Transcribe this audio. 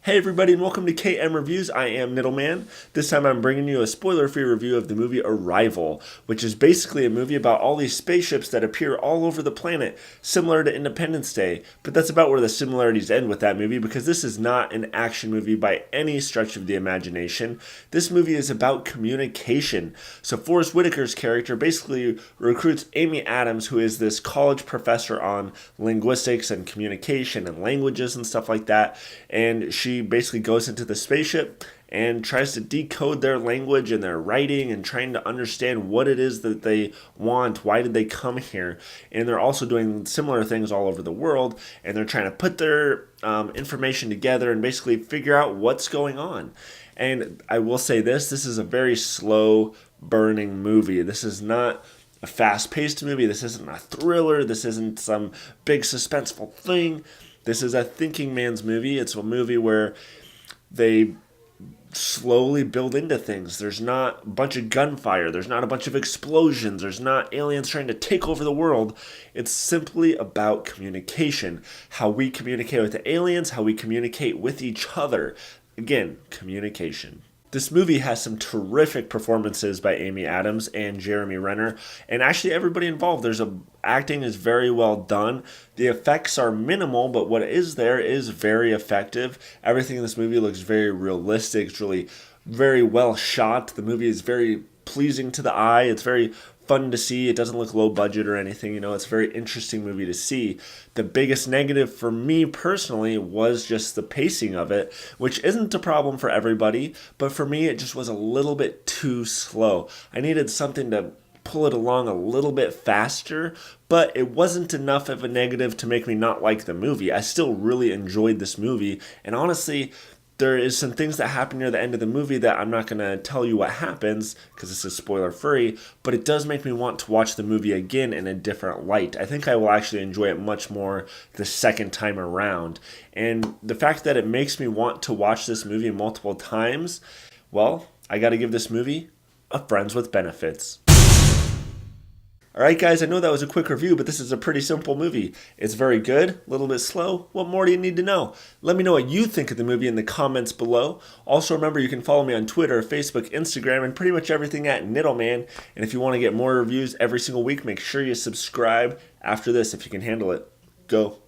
Hey everybody and welcome to KM Reviews. I am Niddleman. This time I'm bringing you a spoiler-free review of the movie Arrival, which is basically a movie about all these spaceships that appear all over the planet, similar to Independence Day. But that's about where the similarities end with that movie because this is not an action movie by any stretch of the imagination. This movie is about communication. So Forrest Whitaker's character basically recruits Amy Adams, who is this college professor on linguistics and communication and languages and stuff like that, and she basically goes into the spaceship and tries to decode their language and their writing and trying to understand what it is that they want, why did they come here. And they're also doing similar things all over the world, and they're trying to put their information together and basically figure out what's going on. And I will say this is a very slow burning movie. This is not a fast-paced movie. This isn't a thriller. This isn't some big suspenseful thing. This is a thinking man's movie. It's a movie where they slowly build into things. There's not a bunch of gunfire. There's not a bunch of explosions. There's not aliens trying to take over the world. It's simply about communication. How we communicate with the aliens, how we communicate with each other. Again, communication. This movie has some terrific performances by Amy Adams and Jeremy Renner, and actually everybody involved. Acting is very well done. The effects are minimal, but what is there is very effective. Everything in this movie looks very realistic. It's really very well shot. The movie is very pleasing to the eye. It's very fun to see. It doesn't look low budget or anything. It's a very interesting movie to see. The biggest negative for me personally was just the pacing of it, which isn't a problem for everybody, but for me it just was a little bit too slow. I needed something to pull it along a little bit faster, but it wasn't enough of a negative to make me not like the movie. I still really enjoyed this movie, and honestly, there is some things that happen near the end of the movie that I'm not going to tell you what happens because this is spoiler free, but it does make me want to watch the movie again in a different light. I think I will actually enjoy it much more the second time around. And the fact that it makes me want to watch this movie multiple times, well, I got to give this movie a friends with benefits. Alright guys, I know that was a quick review, but this is a pretty simple movie. It's very good, a little bit slow. What more do you need to know? Let me know what you think of the movie in the comments below. Also remember you can follow me on Twitter, Facebook, Instagram, and pretty much everything at Niddleman. And if you want to get more reviews every single week, make sure you subscribe after this if you can handle it. Go.